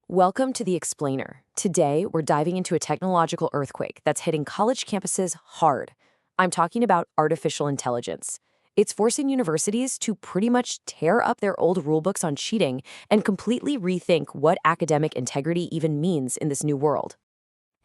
Welcome to The Explainer. Today, we're diving into a technological earthquake that's hitting college campuses hard. I'm talking about artificial intelligence. It's forcing universities to pretty much tear up their old rulebooks on cheating and completely rethink what academic integrity even means in this new world.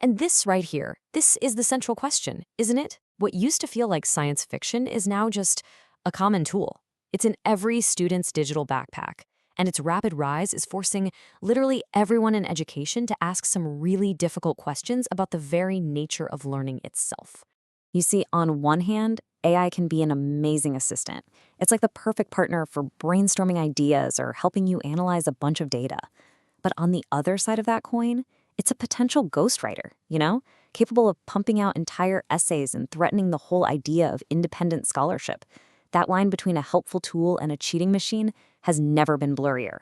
And this right here, this is the central question, isn't it? What used to feel like science fiction is now just a common tool. It's in every student's digital backpack. And its rapid rise is forcing literally everyone in education to ask some really difficult questions about the very nature of learning itself. You see, on one hand, AI can be an amazing assistant. It's like the perfect partner for brainstorming ideas or helping you analyze a bunch of data. But on the other side of that coin, it's a potential ghostwriter, capable of pumping out entire essays and threatening the whole idea of independent scholarship. That line between a helpful tool and a cheating machine has never been blurrier.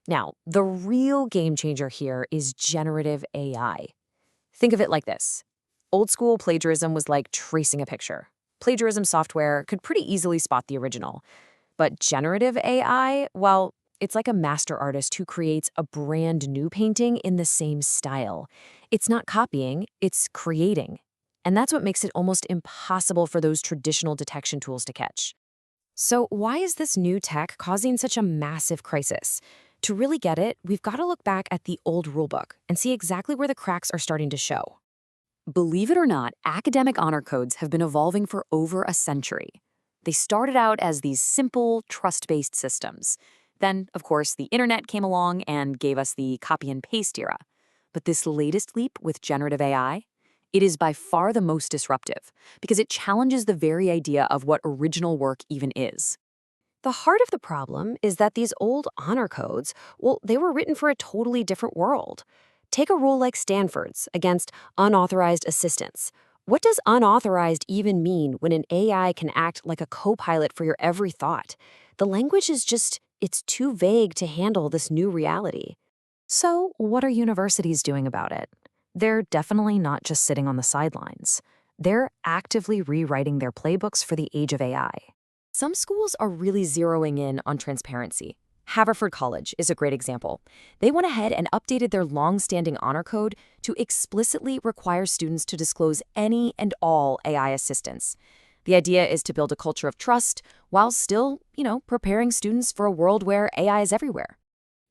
Now, the real game changer here is generative AI. Think of it like this. Old school plagiarism was like tracing a picture. Plagiarism software could pretty easily spot the original. But generative AI, well, it's like a master artist who creates a brand new painting in the same style. It's not copying, it's creating. And that's what makes it almost impossible for those traditional detection tools to catch. So why is this new tech causing such a massive crisis? To really get it, we've got to look back at the old rulebook and see exactly where the cracks are starting to show. Believe it or not, academic honor codes have been evolving for over a century. They started out as these simple, trust-based systems. Then, of course, the internet came along and gave us the copy and paste era. But this latest leap with generative AI, it is by far the most disruptive because it challenges the very idea of what original work even is. The heart of the problem is that these old honor codes, well, they were written for a totally different world. Take a rule like Stanford's against unauthorized assistants. What does unauthorized even mean when an AI can act like a co-pilot for your every thought? The language is just, it's too vague to handle this new reality. So, what are universities doing about it? They're definitely not just sitting on the sidelines. They're actively rewriting their playbooks for the age of AI. Some schools are really zeroing in on transparency. Haverford College is a great example. They went ahead and updated their long-standing honor code to explicitly require students to disclose any and all AI assistants. The idea is to build a culture of trust while still, preparing students for a world where AI is everywhere.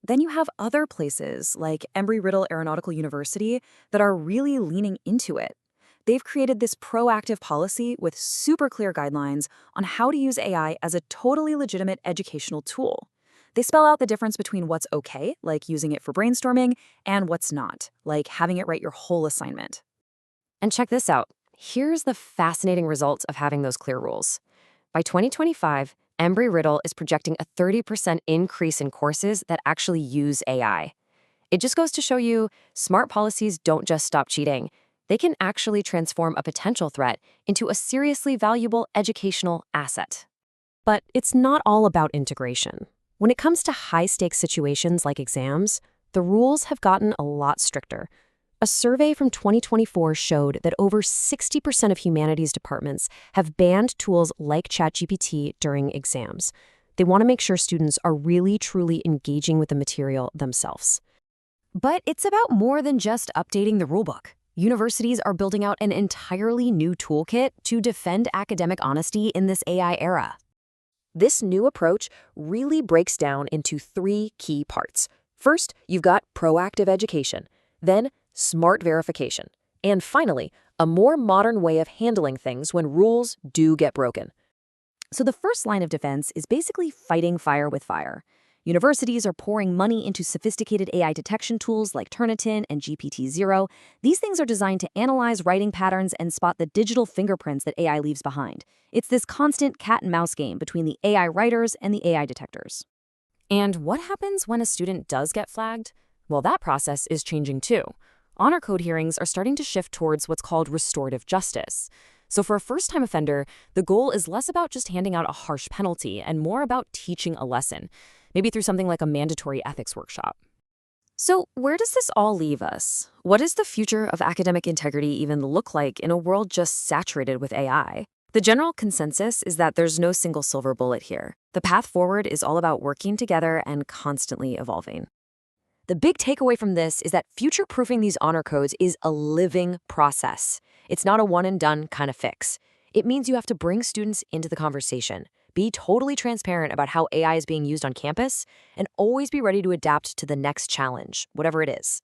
Then you have other places like Embry-Riddle Aeronautical University that are really leaning into it. They've created this proactive policy with super clear guidelines on how to use AI as a totally legitimate educational tool. They spell out the difference between what's okay, like using it for brainstorming, and what's not, like having it write your whole assignment. And check this out. Here's the fascinating results of having those clear rules. By 2025, Embry-Riddle is projecting a 30% increase in courses that actually use AI. It just goes to show you, smart policies don't just stop cheating. They can actually transform a potential threat into a seriously valuable educational asset. But it's not all about integration. When it comes to high-stakes situations like exams, the rules have gotten a lot stricter. A survey from 2024 showed that over 60% of humanities departments have banned tools like ChatGPT during exams. They want to make sure students are really, truly engaging with the material themselves. But it's about more than just updating the rulebook. Universities are building out an entirely new toolkit to defend academic honesty in this AI era. This new approach really breaks down into three key parts. First, you've got proactive education, then smart verification, and finally, a more modern way of handling things when rules do get broken. So the first line of defense is basically fighting fire with fire. Universities are pouring money into sophisticated AI detection tools like Turnitin and GPTZero. These things are designed to analyze writing patterns and spot the digital fingerprints that AI leaves behind. It's this constant cat-and-mouse game between the AI writers and the AI detectors. And what happens when a student does get flagged? Well, that process is changing too. Honor code hearings are starting to shift towards what's called restorative justice. So for a first-time offender, the goal is less about just handing out a harsh penalty and more about teaching a lesson, maybe through something like a mandatory ethics workshop. So where does this all leave us? What does the future of academic integrity even look like in a world just saturated with AI? The general consensus is that there's no single silver bullet here. The path forward is all about working together and constantly evolving. The big takeaway from this is that future-proofing these honor codes is a living process. It's not a one-and-done kind of fix. It means you have to bring students into the conversation, be totally transparent about how AI is being used on campus, and always be ready to adapt to the next challenge, whatever it is.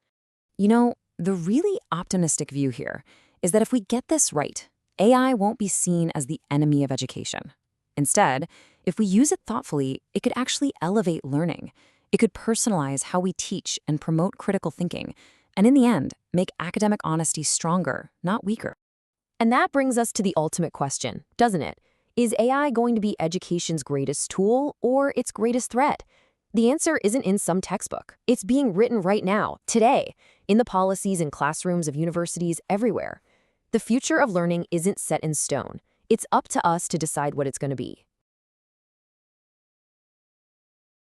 You know, the really optimistic view here is that if we get this right, AI won't be seen as the enemy of education. Instead, if we use it thoughtfully, it could actually elevate learning. It could personalize how we teach and promote critical thinking, and in the end, make academic honesty stronger, not weaker. And that brings us to the ultimate question, doesn't it? Is AI going to be education's greatest tool or its greatest threat? The answer isn't in some textbook. It's being written right now, today, in the policies and classrooms of universities everywhere. The future of learning isn't set in stone. It's up to us to decide what it's going to be.